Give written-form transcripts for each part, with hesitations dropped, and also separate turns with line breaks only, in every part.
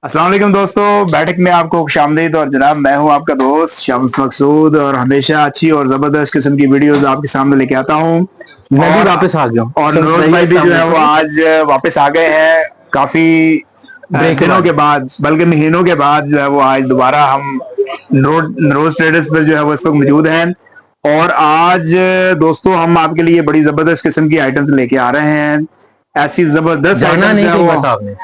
अस्सलाम वालेकुम दोस्तों, बैठक में आपको खुशामदीद। और जनाब, मैं हूं आपका दोस्त शम्स मकसूद और हमेशा अच्छी और जबरदस्त किस्म की वीडियोस आपके सामने लेके आता हूं।
मैं भी
और
वापस आ गया हूँ।
और
शम्स
नरोज
भाई,
भाई भी
अस्सलाम
जो है वो
वालेकुम।
आज वापस आ गए हैं, काफी
ब्रेक के
दिनों
बाद।
के बाद, बल्कि महीनों के बाद जो है वो आज दोबारा हम नरोज ट्रेडर्स पर जो है वो इस वक्त मौजूद हैं। और आज दोस्तों हम आपके लिए बड़ी जबरदस्त किस्म की आइटम्स लेके आ रहे हैं। ऐसी जबरदस्त
जाना
आइटम्स जो
नहीं
है
कहीं
वो,
बस आपने।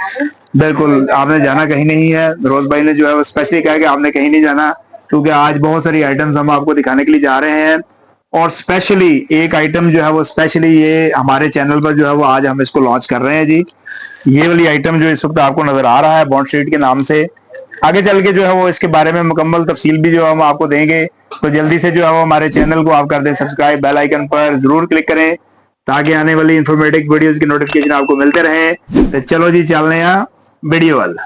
बिल्कुल आपने जाना कहीं नहीं है। रोज भाई ने जो है वो स्पेशली कहा कि आपने कहीं नहीं जाना, क्योंकि आज बहुत सारी आइटम्स हम आपको दिखाने के लिए जा रहे हैं। और स्पेशली एक आइटम जो है वो, स्पेशली ये हमारे चैनल पर जो है वो आज हम इसको लॉन्च कर रहे हैं जी। ये वाली आइटम जो इस वक्त आपको नजर आ रहा है बॉन्ड शीट के नाम से, आगे चल के जो है वो इसके बारे में मुकम्मल तफसील भी जो हम आपको देंगे। तो जल्दी से जो है वो हमारे चैनल को आप कर दें सब्सक्राइब, बेल आइकन पर जरूर क्लिक करें ताकि आने वाली इंफॉर्मेटिव वीडियोस की नोटिफिकेशन आपको मिलते रहे। तो चलो जी, चलने हैं वीडियो वाला।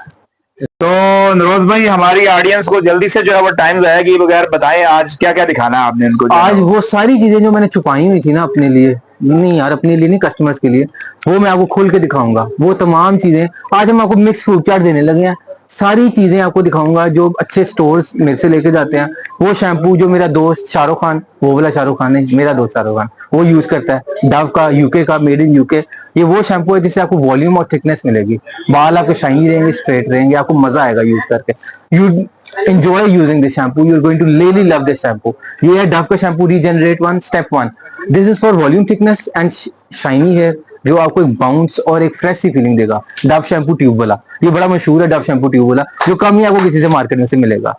तो नरोज भाई, हमारी ऑडियंस को जल्दी से जो है वो टाइम जाया कि बगैर बताएं आज क्या क्या दिखाना है आपने इनको जो है ना
आज
वो।
वो सारी चीजें जो मैंने छुपाई हुई थी ना अपने लिए, नहीं यार अपने लिए नहीं, कस्टमर्स के लिए, वो मैं आपको खोल के दिखाऊंगा। वो तमाम चीजें आज हम आपको मिक्स फ्रूट चाट देने लगे हैं। सारी चीजें आपको दिखाऊंगा जो अच्छे स्टोर्स मेरे से लेके जाते हैं। वो शैम्पू जो मेरा दोस्त शाहरुख खान, वो वाला शाहरुख खान है, मेरा दोस्त शाहरुख खान, वो यूज करता है, डव का, यूके का, मेड इन यूके। ये वो शैम्पू है जिससे आपको वॉल्यूम और थिकनेस मिलेगी। बाल आपके शाइनी रहेंगे, स्ट्रेट रहेंगे, आपको मजा आएगा यूज करके। You enjoy using this shampoo. You're going to really love this shampoo. ये है डव का shampoo regenerate one step one. This is for volume thickness and shiny hair, जो आपको एक बाउंस और एक फ्रेश सी फीलिंग देगा। डव शैम्पू ट्यूब वाला, ये बड़ा मशहूर है डव शैम्पू ट्यूब वाला, जो कम ही आपको किसी से मार्केट में से मिलेगा।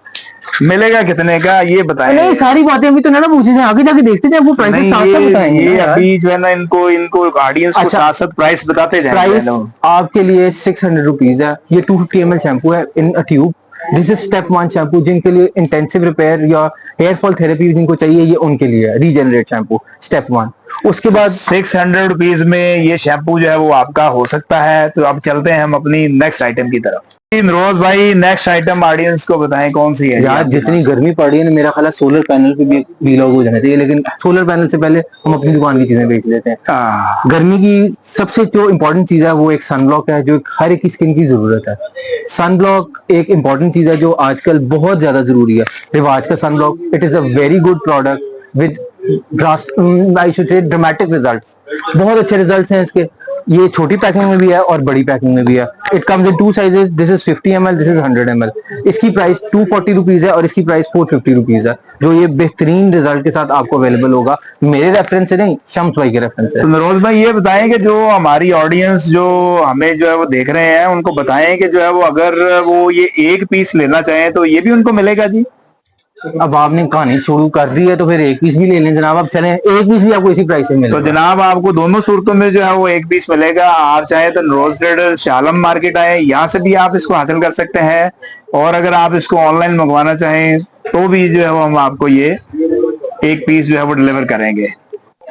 मिलेगा कितने का ये
नहीं,
बताएं।
सारी बातें अभी तो ना पूछे जाए, आगे जाके देखते थे, आपको प्राइसेस
नहीं,
साथ साथ
ये
बताएंगे ना
ये
यार।
अभी जो है ना, इनको इनको ऑडियंस को
अच्छा,
साथ साथ प्राइस बताते जाएं जो है
प्राइस
ना वो।
आपके लिए 600 रुपीज है। ये 250 ml शैम्पू है in a tube. This is step one shampoo. जिनके लिए इंटेंसिव रिपेयर या हेयर फॉल थेरेपी जिनको चाहिए, ये उनके लिए है रीजनरेट शैम्पू स्टेप वन। उसके
तो
बाद
600 रुपीज में ये शैम्पू जो है वो आपका हो सकता है। तो अब चलते हैं हम अपनी नेक्स्ट आइटम की तरफ। रोज भाई, नेक्स्ट आइटम ऑडियंस को बताएं कौन सी है जी
यार
आपके
जितनी
पास।
गर्मी पड़ रही है ना, मेरा ख्याल है सोलर पैनल पे भी वीलॉग हो जाना चाहिए, लेकिन सोलर पैनल से पहले हम अपनी दुकान की चीजें बेच लेते हैं।
आ,
गर्मी की सबसे जो इम्पोर्टेंट चीज है वो एक सनब्लॉक है, जो हर एक की स्किन की जरूरत है। सनब्लॉक एक इम्पोर्टेंट चीज है जो आजकल बहुत ज्यादा जरूरी है। रिवाज का sunblock, it is a very good product with I should say dramatic results. बहुत अच्छे रिजल्ट्स हैं इसके। ये छोटी पैकिंग में भी है और बड़ी पैकिंग में भी है। It comes in two sizes, this is 50 ml, this is 100 ml। इसकी प्राइस 240 रुपीज है और इसकी प्राइस 450 रुपीज है, जो ये बेहतरीन रिजल्ट के साथ आपको अवेलेबल होगा। मेरे रेफरेंस से नहीं, शम्स भाई के रेफरेंस से।
तो नरोज भाई, ये बताएं कि जो हमारी ऑडियंस जो हमें जो है वो देख रहे हैं, उनको बताएं कि जो है वो अगर वो ये एक पीस लेना चाहें तो ये भी उनको मिलेगा जी।
अब आपने कहानी शुरू कर दी है तो फिर एक पीस भी ले लें जनाब। अब चलें, एक पीस भी आपको इसी प्राइस में
तो
मिलेगा।
जनाब, आपको दोनों सूरतों में जो है वो एक पीस मिलेगा। आप चाहे तो रोज ट्रेडर शालम मार्केट आए, यहाँ से भी आप इसको हासिल कर सकते हैं। और अगर आप इसको ऑनलाइन मंगवाना चाहें तो भी जो है वो हम आपको ये एक पीस जो है वो डिलीवर करेंगे।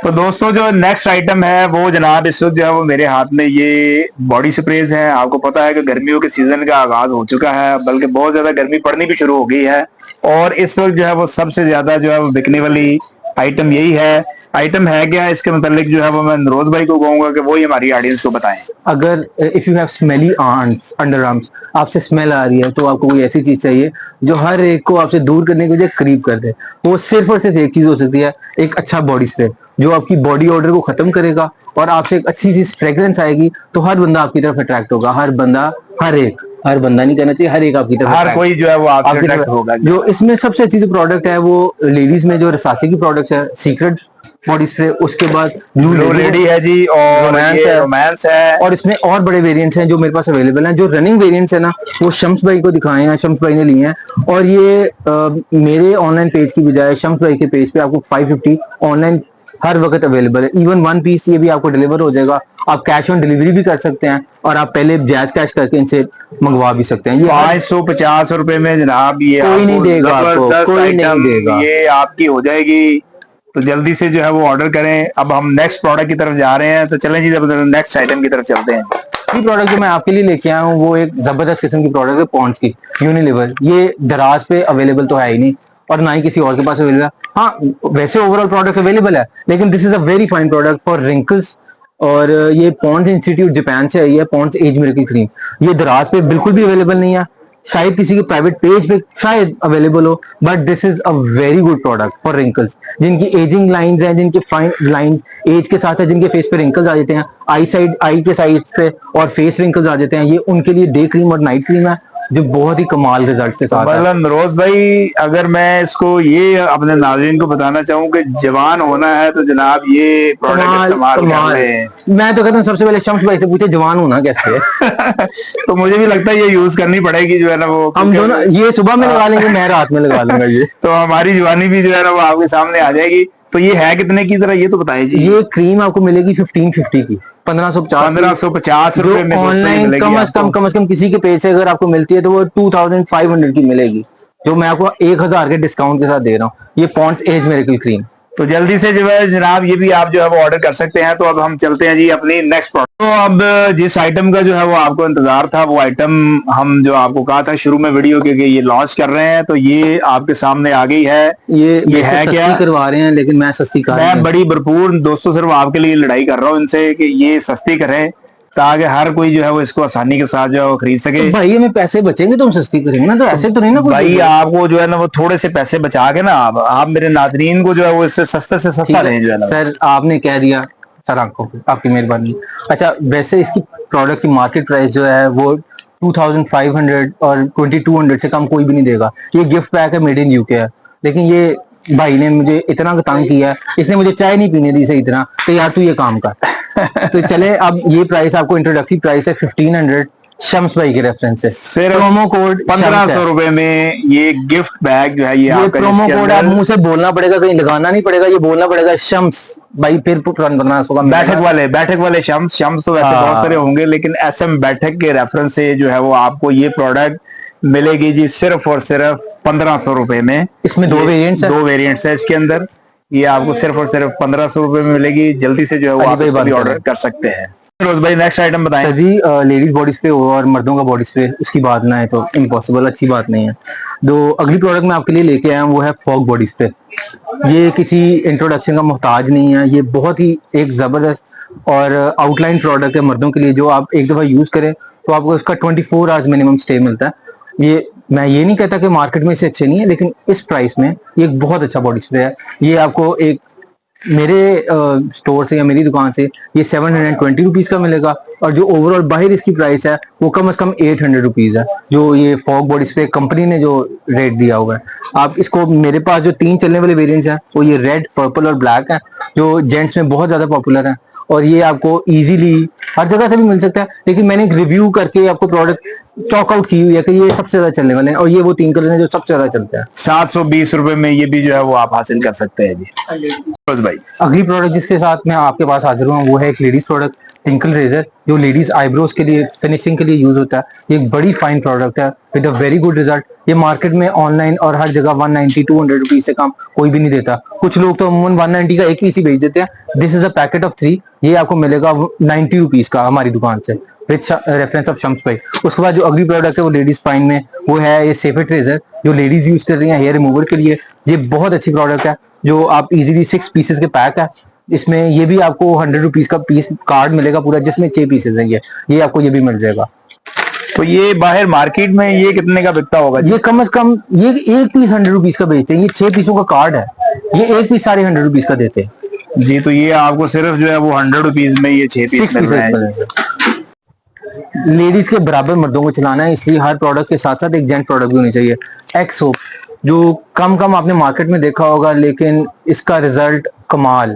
तो दोस्तों, जो नेक्स्ट आइटम है वो जनाब, इस वक्त जो है वो मेरे हाथ में ये बॉडी स्प्रेज है। आपको पता है कि गर्मियों के सीजन का आगाज हो चुका है, बल्कि बहुत ज्यादा गर्मी पड़नी भी शुरू हो गई है। और इस वक्त जो है वो सबसे ज्यादा जो है वो बिकने वाली आइटम यही है। आइटम है क्या, इसके मतलब जो है वो मैं नरोज भाई को कहूंगा कि वो ही हमारी ऑडियंस को बताएं।
अगर if you have smelly arms, under arms, आपसे स्मेल आ रही है, तो आपको कोई ऐसी चीज चाहिए जो हर एक को आपसे दूर करने के बजाय करीब कर दे। वो सिर्फ और सिर्फ एक चीज हो सकती है, एक अच्छा बॉडी स्प्रे, जो आपकी बॉडी ऑर्डर को खत्म करेगा और आपसे एक अच्छी सी फ्रेग्रेंस आएगी। तो हर बंदा आपकी तरफ अट्रैक्ट होगा। हर बंदा, हर बंदा नहीं कहना चाहिए, हर एक आपकी तरफ
हर
अट्रैक्ट,
कोई जो है वो आपसे
आपकी
अट्रैक्ट
तरफ।
होगा जी।
जो इसमें सबसे अच्छी जो प्रोडक्ट है वो लेडीज में जो रसासी की प्रोडक्ट है, सीक्रेट बॉडी स्प्रे। उसके बाद ब्लू
ब्लू
लेडी है,
लेडी है जी, और
रोमांस
ये
है।
रोमांस है।
और इसमें और बड़े वेरिएंट्स हैं जो मेरे पास अवेलेबल हैं। जो रनिंग वेरिएंट्स है ना, वो शम्स भाई को दिखाए हैं, शम्स भाई ने लिए हैं। और ये मेरे ऑनलाइन पेज की बजाय शम्स भाई के पेज पे आपको 550 ऑनलाइन हर वक्त अवेलेबल है। इवन वन पीस ये भी आपको डिलीवर हो जाएगा। आप कैश ऑन डिलीवरी भी कर सकते हैं और आप पहले जैज कैश करके इनसे मंगवा भी सकते हैं। ये हर
550 रुपए में जनाब ये
कोई नहीं
आपको
देगा, आपको
जबरदस्त
कोई नहीं
आइटम
देगा।
ये आपकी हो जाएगी। तो जल्दी से जो है वो ऑर्डर करें। अब हम नेक्स्ट प्रोडक्ट की तरफ जा रहे हैं, तो चलें जी, नेक्स्ट आइटम की तरफ चलते हैं।
ये प्रोडक्ट जो मैं आपके लिए लेके आया हूँ वो एक जबरदस्त किस्म की प्रोडक्ट है, पॉन्ड्स की यूनिलीवर। ये दराज पे अवेलेबल तो है ही नहीं और ना ही किसी और के पास अवेलेबल है। हाँ, वैसे ओवरऑल प्रोडक्ट अवेलेबल है, लेकिन this is a very fine product for wrinkles, और ये पॉन्ड्स इंस्टीट्यूट जापान से आई है, पॉन्ड्स एज मिरेकल क्रीम। ये दराज पे बिल्कुल भी अवेलेबल नहीं है, शायद किसी के प्राइवेट पेज पे शायद अवेलेबल हो, but this is a very good product for wrinkles, जिनकी एजिंग लाइंस हैं, जिनके फाइन लाइंस एज के साथ साथ जिनके फेस पे रिंकल्स आ जाते हैं, आई के साइड पे और फेस रिंकल्स आ जाते हैं, ये उनके लिए डे क्रीम और नाइट क्रीम है जो बहुत ही कमाल रिजल्ट के साथ है।
मतलब नरोज भाई, अगर मैं इसको ये अपने नाज़रीन को बताना चाहूँ कि जवान होना है तो जनाब ये प्रोडक्ट
कमाल
इस्तेमाल कर
कमाल।
लें।
मैं तो कहता हूँ सबसे पहले शम्स भाई से पूछे जवान होना कैसे है।
तो मुझे भी लगता है ये यूज करनी पड़ेगी जो है ना वो,
हम दोनों ये सुबह में लगा लेंगे, मैं रात में लगा लूंगा ये।
तो हमारी जवानी भी जो है ना वो आपके सामने आ जाएगी। तो ये है कितने की, जरा ये तो बताइए जी।
ये क्रीम आपको मिलेगी 1550 की, 1550
1550
जो
रुपए में दोस्तों ये
ऑनलाइन
मिलेगी
कम से कम किसी के पेज से अगर आपको मिलती है तो वो 2500 की मिलेगी, जो मैं आपको 1000 के डिस्काउंट के साथ दे रहा हूँ। ये पॉन्ड्स एज मिरेकल क्रीम।
तो जल्दी से जो है जनाब ये भी आप जो है वो ऑर्डर कर सकते हैं। तो अब हम चलते हैं जी अपनी नेक्स्ट प्रोडक्ट। तो अब जिस आइटम का जो है वो आपको इंतजार था, वो आइटम हम जो आपको कहा था शुरू में वीडियो के कि ये लॉन्च कर रहे हैं, तो ये आपके सामने आ गई है।
ये
है
सस्ती
क्या
करवा रहे हैं, लेकिन मैं सस्ती कर
मैं बड़ी भरपूर दोस्तों सिर्फ आपके लिए लड़ाई कर रहा हूँ इनसे कि ये सस्ती करें ताकि हर कोई जो है वो इसको आसानी के साथ जो है वो खरीद सके।
तो भाई हमें पैसे बचेंगे तो हम सस्ती करेंगे ना, तो ऐसे तो नहीं ना कोई
भाई आपको जो है ना वो थोड़े से पैसे बचा के ना आप मेरे नाजरीन को जो है वो इससे सस्ते से सस्ता दें जो है ना।
सर आपने कह दिया, सर आंखों पे आपकी मेहरबानी। अच्छा, वैसे इसकी प्रोडक्ट की मार्केट प्राइस जो है वो 2500 और 2200 से कम कोई भी नहीं देगा। ये गिफ्ट पैक है, मेड इन यूके है, लेकिन ये भाई ने मुझे इतना तंग किया है, इसने मुझे चाय नहीं पीने दी सही इतना, तो यार तू ये काम कर। तो चले, अब ये प्राइस आपको इंट्रोडक्टरी प्राइस है 1500 शम्स भाई के रेफरेंस से।
सिर्फ
प्रोमो कोड
1500 रुपए में ये गिफ्ट बैग जो है ये आपका,
प्रोमो
जिसके
कोड आप
अंदर
मुंह से बोलना पड़ेगा, कहीं लगाना नहीं पड़ेगा, ये बोलना पड़ेगा शम्स भाई, फिर 1500 का
बैठक वाले शम्स शम्स तो वैसे बहुत सारे होंगे, लेकिन एसएम बैठक के रेफरेंस से जो है वो आपको ये प्रोडक्ट मिलेगी जी सिर्फ और सिर्फ 1500 रुपए में।
इसमें दो वेरिएंट्स
है इसके अंदर। ये आपको सिर्फ और सिर्फ 1500 रुपए में मिलेगी। जल्दी से जो है वो आप इसको भी ऑर्डर कर सकते हैं। रोज भाई नेक्स्ट आइटम बताएं।
सर जी, लेडीज बॉडी स्प्रे हो और मर्दों का बॉडी स्प्रे, उसकी बात ना है तो इम्पॉसिबल, अच्छी बात नहीं है। जो अगली प्रोडक्ट मैं आपके लिए लेके आया हूँ वो है फॉग बॉडी स्प्रे। ये किसी इंट्रोडक्शन का मोहताज नहीं है, ये बहुत ही एक जबरदस्त और आउटलाइन प्रोडक्ट है मर्दों के लिए, जो आप एक दफा यूज करें तो आपको उसका 24 आवर्स मिनिमम स्टे मिलता है। ये मैं ये नहीं कहता कि मार्केट में से अच्छे नहीं है, लेकिन इस प्राइस में ये एक बहुत अच्छा बॉडी स्प्रे है। ये आपको एक मेरे स्टोर से या मेरी दुकान से ये 720 रुपीज का मिलेगा, और जो ओवरऑल बाहर इसकी प्राइस है वो कम से कम 800 रुपीज है, जो ये फॉग बॉडी स्प्रे कंपनी ने जो रेट दिया हुआ है। आप इसको, मेरे पास जो 3 चलने वाले वेरिएंट्स हैं वो ये रेड, पर्पल और ब्लैक है, जो जेंट्स में बहुत ज्यादा पॉपुलर है, और ये आपको इजीली हर जगह से भी मिल सकता है। लेकिन मैंने एक रिव्यू करके आपको प्रोडक्ट चॉक आउट की हुई है कि ये सबसे ज्यादा चलने वाले हैं, और ये वो 3 कलर हैं जो सबसे ज्यादा चलते हैं।
720 रुपए में ये भी जो है वो आप हासिल कर सकते हैं जी। रोज भाई
अगली प्रोडक्ट जिसके साथ मैं आपके पास हाजिर हुआ वो है एक लेडीज प्रोडक्ट, टिंकल रेजर, जो लेडीज आईब्रोज के लिए फिनिशिंग के लिए यूज होता है। ये एक बड़ी फाइन प्रोडक्ट है with a very good result. ये मार्केट में ऑनलाइन और हर जगह 190-200 रुपीज से कम कोई भी नहीं देता। कुछ लोग तो अमूमन 190 का एक पीस ही बेच देते हैं। This is a packet of 3, ये आपको मिलेगा 90 रुपीज का हमारी दुकान से विद रेफरेंस ऑफ शम्स भाई। उसके बाद जो अगली प्रोडक्ट है वो लेडीज फाइन में वो है ये सेफेट रेजर, जो लेडीज यूज कर रही हैं हेयर रिमूवर के लिए। ये बहुत अच्छी प्रोडक्ट है, जो आप इजीली 6 पीसेस के पैक है। इसमें ये भी आपको 100 रुपीज का पीस कार्ड मिलेगा पूरा, जिसमें 6 पीसेस हैं। ये आपको ये भी मिल जाएगा।
तो ये बाहर मार्केट में ये कितने का बिकता होगा?
ये कम से कम ये एक पीस 100 रुपीज का बेचते हैं। ये 6 पीसों का कार्ड है, ये एक पीस साढ़े 100 रुपीज का देते हैं
जी। तो ये आपको सिर्फ जो है वो 100 रुपीज में ये 6 पीस मिल रहे हैं।
लेडीज के बराबर मर्दों को चलाना है, इसलिए हर प्रोडक्ट के साथ साथ एक जेंट प्रोडक्ट भी होनी चाहिए। एक्स सोप, जो कम आपने मार्केट में देखा होगा, लेकिन इसका रिजल्ट कमाल।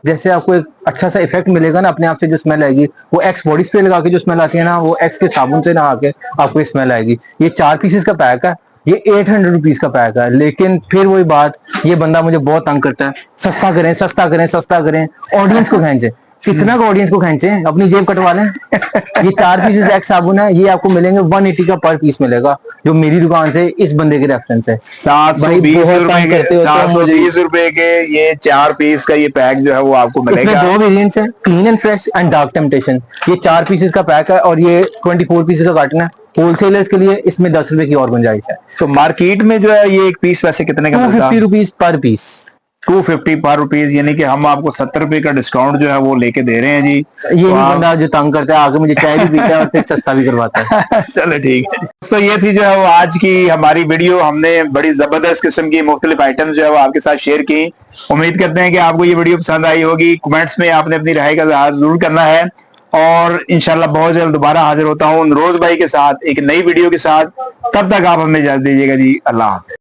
जैसे आपको एक अच्छा सा इफेक्ट मिलेगा ना, अपने आप से जो स्मेल आएगी वो एक्स बॉडी स्प्रे लगा के जो स्मेल आती है ना, वो एक्स के साबुन से नहा के आपको स्मेल आएगी। ये 4 पीसेस का पैक है, ये 800 रुपीज का पैक है। लेकिन फिर वही बात, ये बंदा मुझे बहुत तंग करता है, सस्ता करें सस्ता करें सस्ता करें। ऑडियंस को खींचे, कितना का ऑडियंस को खींचे, अपनी जेब कटवा लें। ये 4 पीसेस एक्स साबुन है, ये आपको मिलेंगे 180 का पर पीस मिलेगा, जो मेरी दुकान से इस बंदे के रेफरेंस है।
720 रुपए के ये 4 पीस का ये पैक जो है वो आपको मिलेगा।
इसमें 2 वेरिएंट्स हैं, clean and fresh and dark temptation. ये 4 पीसेस का पैक है और ये 24 पीसेस का कार्टन है। होलसेलर्स के लिए इसमें 10 रुपए की और गुंजाइश है।
तो मार्केट में जो है ये एक पीस वैसे कितने का मिलता है?
250 रुपीज पर पीस।
250 पर रुपीज, यानी कि हम आपको 70 रुपए का डिस्काउंट जो है वो लेके दे रहे हैं जी।
ये
तो
नहीं
आप
बंदा जो तंग करता है, आगे मुझे चाय भी पीता है और फिर सस्ता भी करवाता है।
चलो ठीक है। तो ये थी जो है वो आज की हमारी वीडियो। हमने बड़ी जबरदस्त किस्म की मुख्तलिफ आइटम जो है वो आपके साथ शेयर की। उम्मीद करते हैं कि आपको ये वीडियो पसंद आई होगी। कमेंट्स में आपने अपनी राय का इजहार जरूर करना है, और इंशाल्लाह बहुत जल्द दोबारा हाजिर होता हूँ रोज भाई के साथ एक नई वीडियो के साथ। तब तक आप हमें इजाजत दीजिएगा जी। अल्लाह हाफ़िज़।